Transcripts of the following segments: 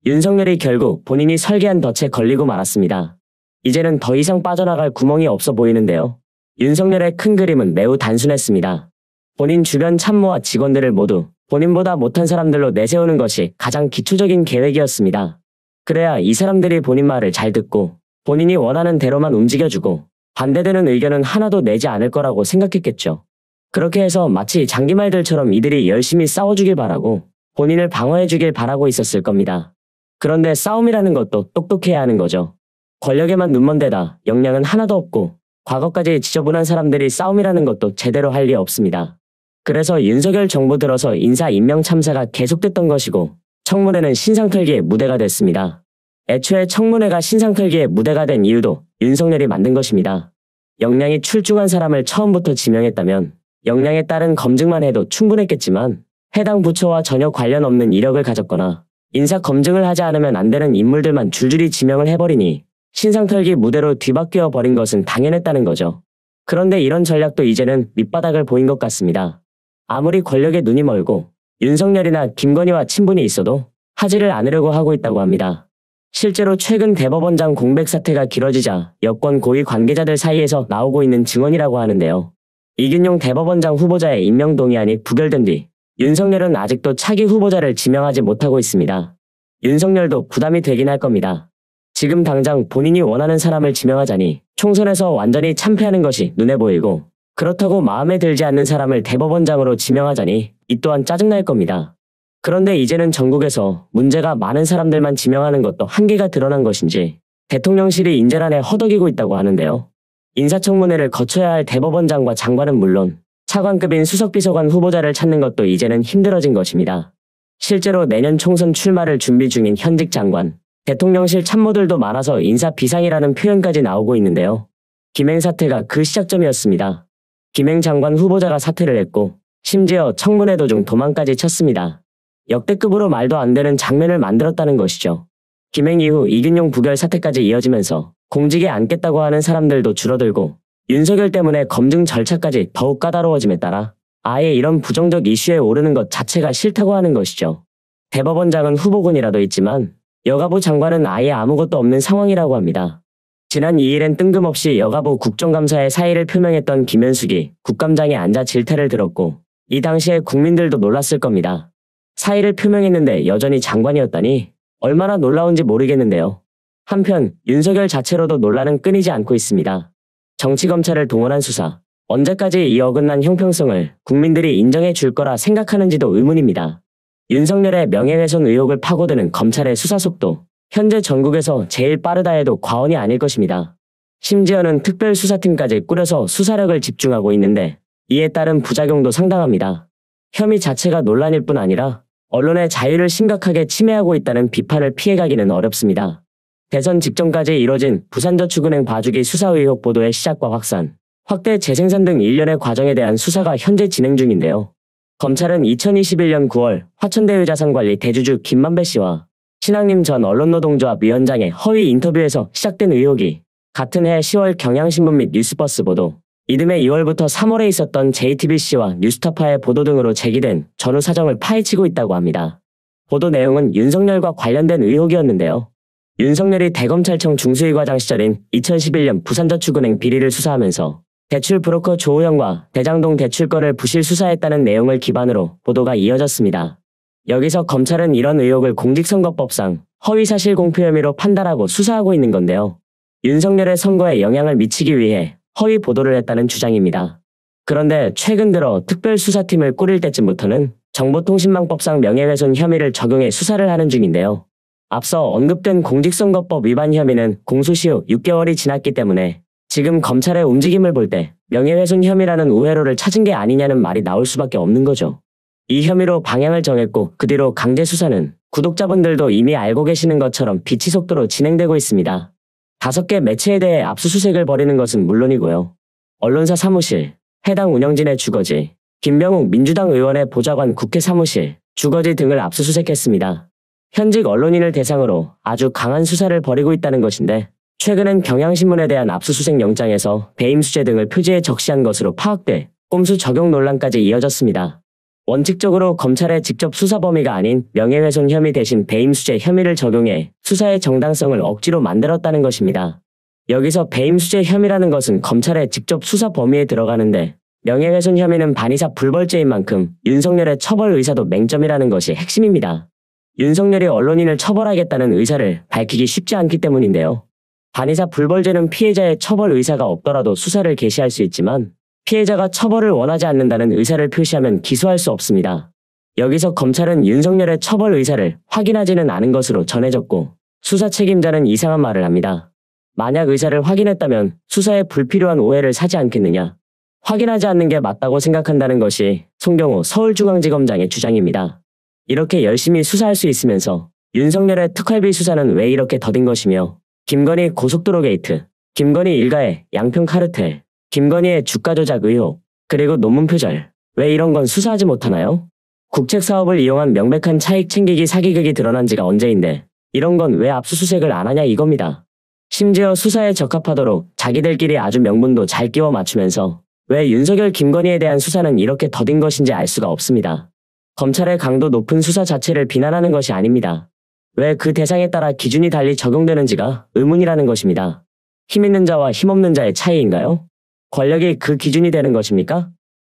윤석열이 결국 본인이 설계한 덫에 걸리고 말았습니다. 이제는 더 이상 빠져나갈 구멍이 없어 보이는데요. 윤석열의 큰 그림은 매우 단순했습니다. 본인 주변 참모와 직원들을 모두 본인보다 못한 사람들로 내세우는 것이 가장 기초적인 계획이었습니다. 그래야 이 사람들이 본인 말을 잘 듣고 본인이 원하는 대로만 움직여주고 반대되는 의견은 하나도 내지 않을 거라고 생각했겠죠. 그렇게 해서 마치 장기말들처럼 이들이 열심히 싸워주길 바라고 본인을 방어해주길 바라고 있었을 겁니다. 그런데 싸움이라는 것도 똑똑해야 하는 거죠. 권력에만 눈먼 데다 역량은 하나도 없고 과거까지 지저분한 사람들이 싸움이라는 것도 제대로 할 리 없습니다. 그래서 윤석열 정부 들어서 인사 임명 참사가 계속됐던 것이고 청문회는 신상털기의 무대가 됐습니다. 애초에 청문회가 신상털기의 무대가 된 이유도 윤석열이 만든 것입니다. 역량이 출중한 사람을 처음부터 지명했다면 역량에 따른 검증만 해도 충분했겠지만 해당 부처와 전혀 관련 없는 이력을 가졌거나 인사 검증을 하지 않으면 안 되는 인물들만 줄줄이 지명을 해버리니 신상털기 무대로 뒤바뀌어 버린 것은 당연했다는 거죠. 그런데 이런 전략도 이제는 밑바닥을 보인 것 같습니다. 아무리 권력에 눈이 멀고 윤석열이나 김건희와 친분이 있어도 하지를 않으려고 하고 있다고 합니다. 실제로 최근 대법원장 공백 사태가 길어지자 여권 고위 관계자들 사이에서 나오고 있는 증언이라고 하는데요. 이균용 대법원장 후보자의 임명 동의안이 부결된 뒤 윤석열은 아직도 차기 후보자를 지명하지 못하고 있습니다. 윤석열도 부담이 되긴 할 겁니다. 지금 당장 본인이 원하는 사람을 지명하자니 총선에서 완전히 참패하는 것이 눈에 보이고 그렇다고 마음에 들지 않는 사람을 대법원장으로 지명하자니 이 또한 짜증날 겁니다. 그런데 이제는 전국에서 문제가 많은 사람들만 지명하는 것도 한계가 드러난 것인지 대통령실이 인재란에 허덕이고 있다고 하는데요. 인사청문회를 거쳐야 할 대법원장과 장관은 물론 차관급인 수석비서관 후보자를 찾는 것도 이제는 힘들어진 것입니다. 실제로 내년 총선 출마를 준비 중인 현직 장관, 대통령실 참모들도 많아서 인사 비상이라는 표현까지 나오고 있는데요. 김행 사태가 그 시작점이었습니다. 김행 장관 후보자가 사퇴를 했고 심지어 청문회 도중 도망까지 쳤습니다. 역대급으로 말도 안 되는 장면을 만들었다는 것이죠. 김행 이후 이균용 부결 사태까지 이어지면서 공직에 앉겠다고 하는 사람들도 줄어들고 윤석열 때문에 검증 절차까지 더욱 까다로워짐에 따라 아예 이런 부정적 이슈에 오르는 것 자체가 싫다고 하는 것이죠. 대법원장은 후보군이라도 있지만 여가부 장관은 아예 아무것도 없는 상황이라고 합니다. 지난 2일엔 뜬금없이 여가부 국정감사에 사의를 표명했던 김현숙이 국감장에 앉아 질타를 들었고 이 당시에 국민들도 놀랐을 겁니다. 사의를 표명했는데 여전히 장관이었다니 얼마나 놀라운지 모르겠는데요. 한편 윤석열 자체로도 논란은 끊이지 않고 있습니다. 정치검찰을 동원한 수사, 언제까지 이 어긋난 형평성을 국민들이 인정해 줄 거라 생각하는지도 의문입니다. 윤석열의 명예훼손 의혹을 파고드는 검찰의 수사 속도, 현재 전국에서 제일 빠르다 해도 과언이 아닐 것입니다. 심지어는 특별수사팀까지 꾸려서 수사력을 집중하고 있는데 이에 따른 부작용도 상당합니다. 혐의 자체가 논란일 뿐 아니라 언론의 자유를 심각하게 침해하고 있다는 비판을 피해가기는 어렵습니다. 대선 직전까지 이뤄진 부산저축은행 봐주기 수사 의혹 보도의 시작과 확산, 확대 재생산 등 일련의 과정에 대한 수사가 현재 진행 중인데요. 검찰은 2021년 9월 화천대유자산관리 대주주 김만배 씨와 신학림 전 언론노동조합 위원장의 허위 인터뷰에서 시작된 의혹이 같은 해 10월 경향신문 및 뉴스버스 보도, 이듬해 2월부터 3월에 있었던 JTBC와 뉴스타파의 보도 등으로 제기된 전후 사정을 파헤치고 있다고 합니다. 보도 내용은 윤석열과 관련된 의혹이었는데요. 윤석열이 대검찰청 중수위 과장 시절인 2011년 부산저축은행 비리를 수사하면서 대출 브로커 조우영과 대장동 대출건을 부실 수사했다는 내용을 기반으로 보도가 이어졌습니다. 여기서 검찰은 이런 의혹을 공직선거법상 허위사실 공표 혐의로 판단하고 수사하고 있는 건데요. 윤석열의 선거에 영향을 미치기 위해 허위 보도를 했다는 주장입니다. 그런데 최근 들어 특별수사팀을 꾸릴 때쯤부터는 정보통신망법상 명예훼손 혐의를 적용해 수사를 하는 중인데요. 앞서 언급된 공직선거법 위반 혐의는 공소시 후 6개월이 지났기 때문에 지금 검찰의 움직임을 볼 때 명예훼손 혐의라는 우회로를 찾은 게 아니냐는 말이 나올 수밖에 없는 거죠. 이 혐의로 방향을 정했고 그 뒤로 강제 수사는 구독자분들도 이미 알고 계시는 것처럼 비치 속도로 진행되고 있습니다. 5개 매체에 대해 압수수색을 벌이는 것은 물론이고요. 언론사 사무실, 해당 운영진의 주거지, 김병욱 민주당 의원의 보좌관 국회 사무실, 주거지 등을 압수수색했습니다. 현직 언론인을 대상으로 아주 강한 수사를 벌이고 있다는 것인데 최근엔 경향신문에 대한 압수수색 영장에서 배임 수재 등을 표지에 적시한 것으로 파악돼 꼼수 적용 논란까지 이어졌습니다. 원칙적으로 검찰에 직접 수사 범위가 아닌 명예훼손 혐의 대신 배임수재 혐의를 적용해 수사의 정당성을 억지로 만들었다는 것입니다. 여기서 배임수재 혐의라는 것은 검찰의 직접 수사 범위에 들어가는데 명예훼손 혐의는 반의사 불벌죄인 만큼 윤석열의 처벌 의사도 맹점이라는 것이 핵심입니다. 윤석열이 언론인을 처벌하겠다는 의사를 밝히기 쉽지 않기 때문인데요. 반의사 불벌죄는 피해자의 처벌 의사가 없더라도 수사를 개시할 수 있지만 피해자가 처벌을 원하지 않는다는 의사를 표시하면 기소할 수 없습니다. 여기서 검찰은 윤석열의 처벌 의사를 확인하지는 않은 것으로 전해졌고 수사 책임자는 이상한 말을 합니다. 만약 의사를 확인했다면 수사에 불필요한 오해를 사지 않겠느냐. 확인하지 않는 게 맞다고 생각한다는 것이 송경호 서울중앙지검장의 주장입니다. 이렇게 열심히 수사할 수 있으면서 윤석열의 특활비 수사는 왜 이렇게 더딘 것이며 김건희 고속도로 게이트, 김건희 일가의 양평 카르텔, 김건희의 주가 조작 의혹, 그리고 논문 표절, 왜 이런 건 수사하지 못하나요? 국책사업을 이용한 명백한 차익 챙기기 사기극이 드러난 지가 언제인데 이런 건 왜 압수수색을 안 하냐 이겁니다. 심지어 수사에 적합하도록 자기들끼리 아주 명분도 잘 끼워 맞추면서 왜 윤석열 김건희에 대한 수사는 이렇게 더딘 것인지 알 수가 없습니다. 검찰의 강도 높은 수사 자체를 비난하는 것이 아닙니다. 왜 그 대상에 따라 기준이 달리 적용되는지가 의문이라는 것입니다. 힘 있는 자와 힘없는 자의 차이인가요? 권력이 그 기준이 되는 것입니까?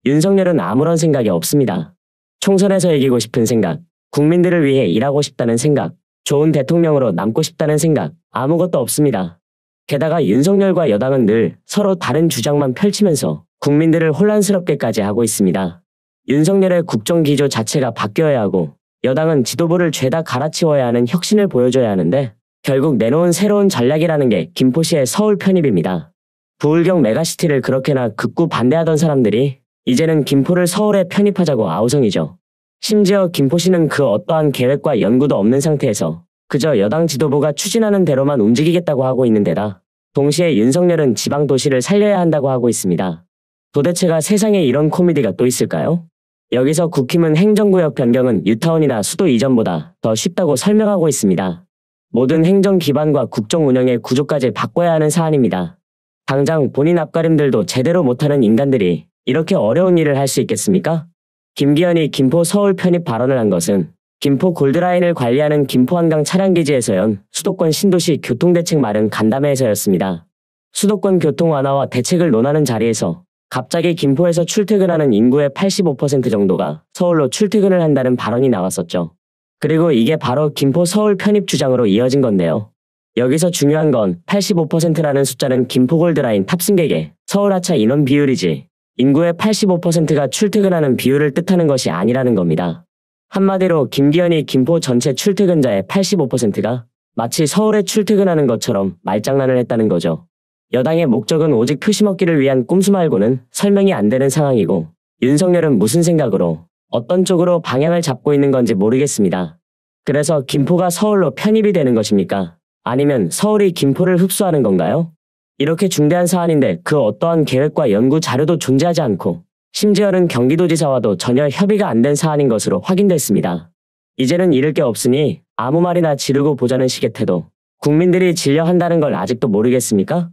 윤석열은 아무런 생각이 없습니다. 총선에서 이기고 싶은 생각, 국민들을 위해 일하고 싶다는 생각, 좋은 대통령으로 남고 싶다는 생각, 아무것도 없습니다. 게다가 윤석열과 여당은 늘 서로 다른 주장만 펼치면서 국민들을 혼란스럽게까지 하고 있습니다. 윤석열의 국정기조 자체가 바뀌어야 하고 여당은 지도부를 죄다 갈아치워야 하는 혁신을 보여줘야 하는데 결국 내놓은 새로운 전략이라는 게 김포시의 서울 편입입니다. 부울경 메가시티를 그렇게나 극구 반대하던 사람들이 이제는 김포를 서울에 편입하자고 아우성이죠. 심지어 김포시는 그 어떠한 계획과 연구도 없는 상태에서 그저 여당 지도부가 추진하는 대로만 움직이겠다고 하고 있는 데다 동시에 윤석열은 지방 도시를 살려야 한다고 하고 있습니다. 도대체가 세상에 이런 코미디가 또 있을까요? 여기서 국힘은 행정구역 변경은 뉴타운이나 수도 이전보다 더 쉽다고 설명하고 있습니다. 모든 행정 기반과 국정 운영의 구조까지 바꿔야 하는 사안입니다. 당장 본인 앞가림들도 제대로 못하는 인간들이 이렇게 어려운 일을 할 수 있겠습니까? 김기현이 김포 서울 편입 발언을 한 것은 김포 골드라인을 관리하는 김포한강 차량기지에서 연 수도권 신도시 교통대책 마련 간담회에서였습니다. 수도권 교통 완화와 대책을 논하는 자리에서 갑자기 김포에서 출퇴근하는 인구의 85% 정도가 서울로 출퇴근을 한다는 발언이 나왔었죠. 그리고 이게 바로 김포 서울 편입 주장으로 이어진 건데요. 여기서 중요한 건 85%라는 숫자는 김포 골드라인 탑승객의 서울 하차 인원 비율이지 인구의 85%가 출퇴근하는 비율을 뜻하는 것이 아니라는 겁니다. 한마디로 김기현이 김포 전체 출퇴근자의 85%가 마치 서울에 출퇴근하는 것처럼 말장난을 했다는 거죠. 여당의 목적은 오직 표심 얻기를 위한 꼼수 말고는 설명이 안 되는 상황이고 윤석열은 무슨 생각으로 어떤 쪽으로 방향을 잡고 있는 건지 모르겠습니다. 그래서 김포가 서울로 편입이 되는 것입니까? 아니면 서울이 김포를 흡수하는 건가요? 이렇게 중대한 사안인데 그 어떠한 계획과 연구 자료도 존재하지 않고 심지어는 경기도지사와도 전혀 협의가 안 된 사안인 것으로 확인됐습니다. 이제는 잃을 게 없으니 아무 말이나 지르고 보자는 식의 태도. 국민들이 질려한다는 걸 아직도 모르겠습니까?